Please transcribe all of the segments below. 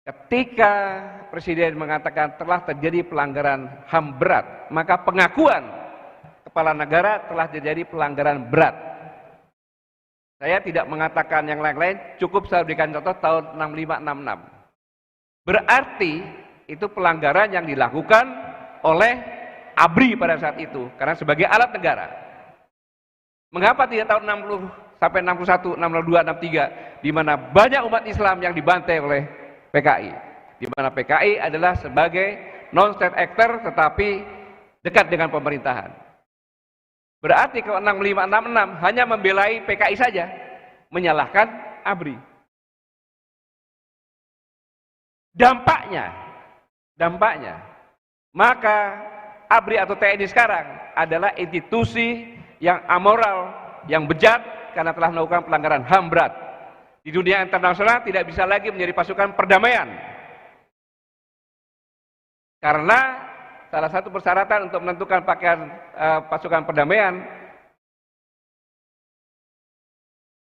Ketika Presiden mengatakan telah terjadi pelanggaran HAM berat, maka pengakuan kepala negara telah terjadi pelanggaran berat. Saya tidak mengatakan yang lain-lain, cukup saya berikan contoh tahun 6566. Berarti itu pelanggaran yang dilakukan oleh ABRI pada saat itu, karena sebagai alat negara. Mengapa tidak tahun 60 sampai 61, 62, 63, di mana banyak umat Islam yang dibantai oleh PKI, di mana PKI adalah sebagai non-state actor tetapi dekat dengan pemerintahan. Berarti kalau 6566 hanya membelai PKI saja, menyalahkan ABRI. Dampaknya, maka ABRI atau TNI sekarang adalah institusi yang amoral, yang bejat karena telah melakukan pelanggaran HAM berat. Di dunia internasional tidak bisa lagi menjadi pasukan perdamaian. Karena salah satu persyaratan untuk menentukan pakaian pasukan perdamaian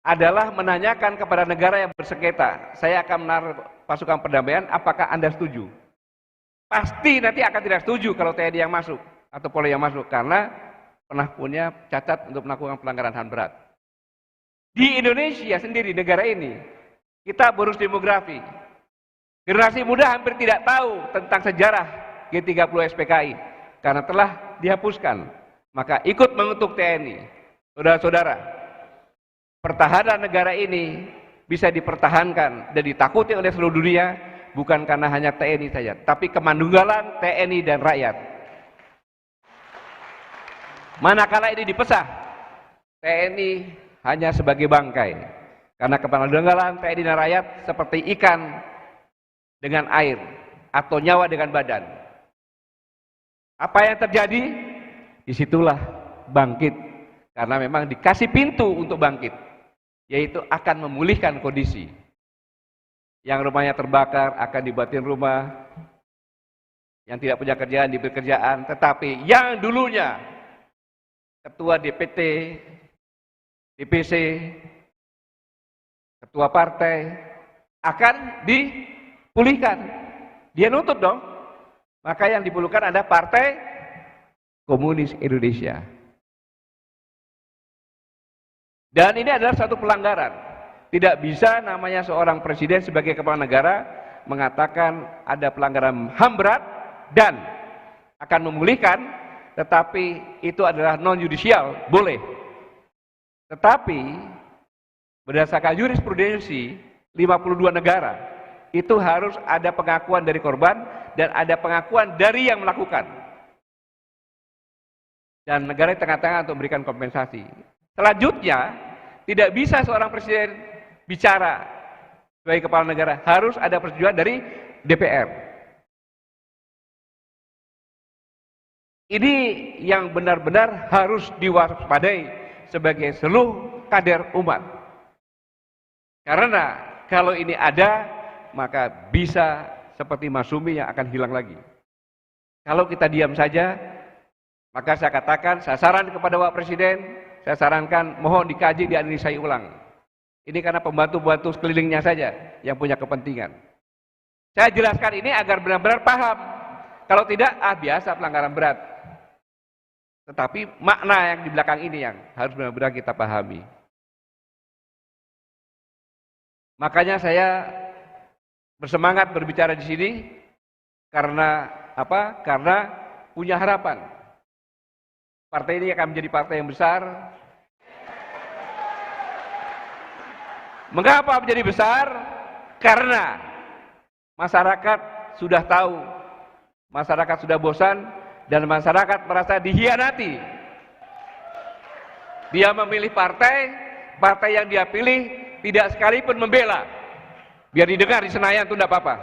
adalah menanyakan kepada negara yang bersengketa, saya akan menaruh pasukan perdamaian, apakah Anda setuju? Pasti nanti akan tidak setuju kalau TNI yang masuk atau Polri yang masuk, karena pernah punya cacat untuk melakukan pelanggaran HAM berat. Di Indonesia sendiri, negara ini, kita bonus demografi. Generasi muda hampir tidak tahu tentang sejarah G30 SPKI karena telah dihapuskan. Maka ikut mengutuk TNI. Saudara-saudara, pertahanan negara ini bisa dipertahankan dan ditakuti oleh seluruh dunia bukan karena hanya TNI saja, tapi kemandunggalan TNI dan rakyat. Manakala ini dipesah, TNI hanya sebagai bangkai, karena kepandunggalan TNI dan rakyat seperti ikan dengan air atau nyawa dengan badan. Apa yang terjadi? Disitulah bangkit, karena memang dikasih pintu untuk bangkit, yaitu akan memulihkan kondisi. Yang rumahnya terbakar akan dibuatin rumah, yang tidak punya kerjaan diberi kerjaan, tetapi yang dulunya ketua DPT, DPC, ketua partai akan dipulihkan. Dia nuntut dong. Maka yang dipulihkan ada Partai Komunis Indonesia. Dan ini adalah satu pelanggaran. Tidak bisa namanya seorang presiden sebagai kepala negara mengatakan ada pelanggaran HAM berat dan akan memulihkan, tetapi itu adalah non-judicial, boleh. Tetapi berdasarkan jurisprudensi 52 negara itu harus ada pengakuan dari korban dan ada pengakuan dari yang melakukan. Dan negara di tengah-tengah untuk memberikan kompensasi. Selanjutnya, tidak bisa seorang presiden bicara sebagai kepala negara, harus ada persetujuan dari DPR. Ini yang benar-benar harus diwaspadai sebagai seluruh kader umat. Karena kalau ini ada, maka bisa seperti Masyumi yang akan hilang lagi. Kalau kita diam saja, maka saya katakan, saya saran kepada Bapak Presiden, saya sarankan mohon dikaji, dianalisa ulang. Ini karena pembantu-pembantu sekelilingnya saja yang punya kepentingan. Saya jelaskan ini agar benar-benar paham. Kalau tidak, biasa pelanggaran berat. Tetapi makna yang di belakang ini yang harus benar-benar kita pahami. Makanya saya bersemangat berbicara di sini karena apa? Karena punya harapan. Partai ini akan menjadi partai yang besar. Mengapa menjadi besar? Karena masyarakat sudah tahu, masyarakat sudah bosan, dan masyarakat merasa dihianati. Dia memilih partai yang dia pilih tidak sekalipun membela. Biar didengar di Senayan itu tidak apa-apa.